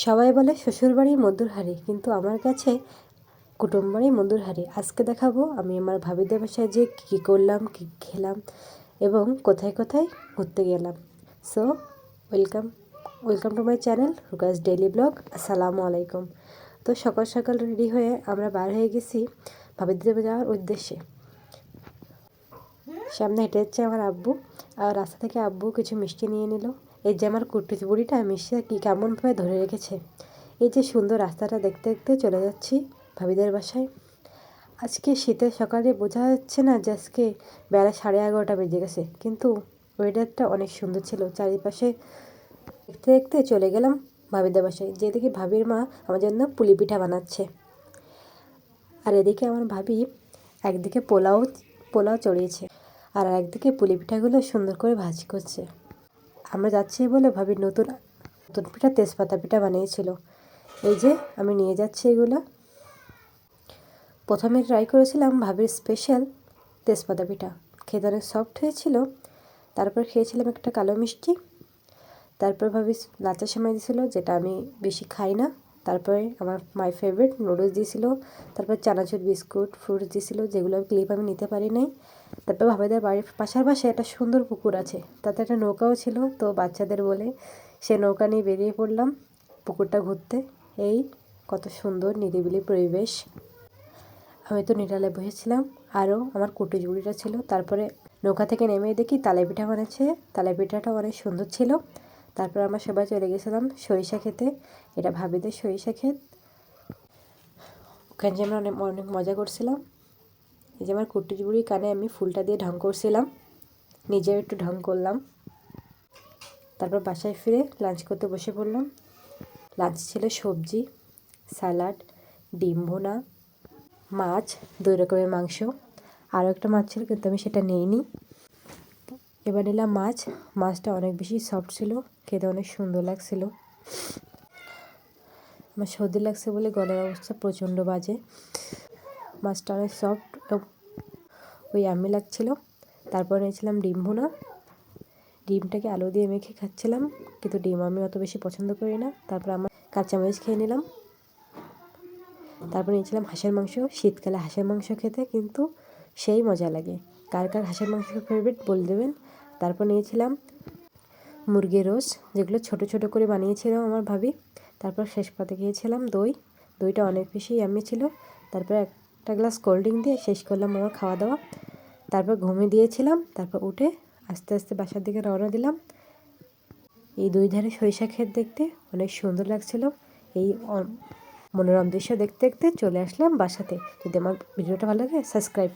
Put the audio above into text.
সবাই বলে শ্বশুরবাড়ি মধুর হাঁড়ি, কিন্তু আমার কাছে কুটুম বাড়ি মধুর হাঁড়ি। আজকে দেখাবো আমি আমার ভাবিদের বাসায় যে কী করলাম, কী খেলাম এবং কোথায় কোথায় ঘুরতে গেলাম। So welcome welcome to my channel Rukas daily blog. আসসালামু আলাইকুম। তো সকাল সকাল রেডি হয়ে আমরা বার হয়ে গেছি ভাবিদের যাওয়ার উদ্দেশ্যে। সামনে হেঁটে যাচ্ছে আমার আব্বু, আর রাস্তা থেকে আব্বু কিছু মিষ্টি নিয়ে নিল। এই যে আমার কুটুচ বুড়িটা মিষ্টিটা কী কেমনভাবে ধরে রেখেছে। এই যে সুন্দর রাস্তাটা দেখতে দেখতে চলে যাচ্ছি ভাবিদের বাসায়। আজকে শীতের সকালে বোঝা যাচ্ছে না যে আজকে বেলা 11:30 বেজে গেছে, কিন্তু ওয়েদারটা অনেক সুন্দর ছিল। চারিপাশে দেখতে দেখতে চলে গেলাম ভাবিদের বাসায়, যেদিকে ভাবির মা আমার জন্য পুলি পিঠা বানাচ্ছে, আর এদিকে আমার ভাবি একদিকে পোলাও পোলাও চড়িয়েছে, আর একদিকে পুলি পিঠাগুলো সুন্দর করে ভাজি করছে। আমরা যাচ্ছি বলে ভাবির নতুন নতুন পিঠা তেজপাতা পিঠা বানিয়েছিল। এই যে আমি নিয়ে যাচ্ছি এগুলো। প্রথমে ট্রাই করেছিলাম ভাবির স্পেশাল তেজপাতা পিঠা, খেতে অনেক সফট হয়েছিল। তারপর খেয়েছিলাম একটা কালো মিষ্টি। তারপর ভাবি লাচা সেমাই দিয়েছিল, যেটা আমি বেশি খাই না। তারপরে আমার মাই ফেভারিট নুডলস দিয়েছিল। তারপর চানাচুর বিস্কুট ফ্রুটস দিয়েছিল, যেগুলো ক্লিপ আমি নিতে পারি নাই। তারপর ভাবিদের বাড়ির পাশে একটা সুন্দর পুকুর আছে, তাতে একটা নৌকাও ছিল। তো বাচ্চাদের বলে সে নৌকা নিয়ে বেরিয়ে পড়লাম পুকুরটা ঘুরতে। এই কত সুন্দর নিরিবিলি পরিবেশ। আমি তো নিরালায় বসেছিলাম, আরও আমার কুটুজ বুড়িটা ছিল। তারপরে নৌকা থেকে নেমে দেখি তালে পিঠা বানাচ্ছে। তালে পিঠাটাও অনেক সুন্দর ছিল। তারপর আমরা সবাই চলে গেছিলাম সরিষা খেতে। এটা ভাবিদের সরিষা ক্ষেত। ওখানে যে আমরা অনেক অনেক মজা করছিলাম। এই যে আমার কুটুজ বুড়ির কানে আমি ফুলটা দিয়ে ঢং করছিলাম, নিজেও একটু ঢং করলাম। তারপর বাসায় ফিরে লাঞ্চ করতে বসে পড়লাম। লাঞ্চ ছিল সবজি, স্যালাড, ডিম ভুনা, মাছ, 2 রকমের মাংস। আরও একটা মাছ ছিল, কিন্তু আমি সেটা নিইনি। এবার নিলাম মাছ। মাছটা অনেক বেশি সফট ছিল, খেতে অনেক সুন্দর লাগছিল। আমার সর্দি লাগছে বলে গলার অবস্থা প্রচণ্ড বাজে। মাছটা অনেক সফট, ওই আমি লাগছিল। তারপর নিয়েছিলাম ডিম ভুনা। ডিমটাকে আলু দিয়ে মেখে খাচ্ছিলাম, কিন্তু ডিম আমি অত বেশি পছন্দ করি না। তারপর আমার কাঁচামরিচ খেয়ে নিলাম। তারপর নিয়েছিলাম হাঁসের মাংস। শীতকালে হাঁসের মাংস খেতে কিন্তু সেই মজা লাগে। কার কার হাঁসের মাংস ফেভারিট বলে দেবেন। তারপর নিয়েছিলাম মুরগির রোস্ট, যেগুলো ছোট ছোট করে বানিয়েছিলাম আমার ভাবি। তারপর শেষ পাতে খেয়েছিলাম দই। দইটা অনেক বেশি ইয়াম্মি ছিল। তারপর একটা গ্লাস কোল্ড ড্রিঙ্ক দিয়ে শেষ করলাম আমার খাওয়া দাওয়া। তারপর ঘুমিয়ে দিয়েছিলাম। তারপর উঠে আস্তে আস্তে বাসার দিকে রওনা দিলাম। এই 2 ধারে সরিষা ক্ষেত দেখতে অনেক সুন্দর লাগছিল। এই মনোরম দৃশ্য দেখতে দেখতে চলে আসলাম বাসাতে। যদি আমার ভিডিওটা ভালো লাগে সাবস্ক্রাইব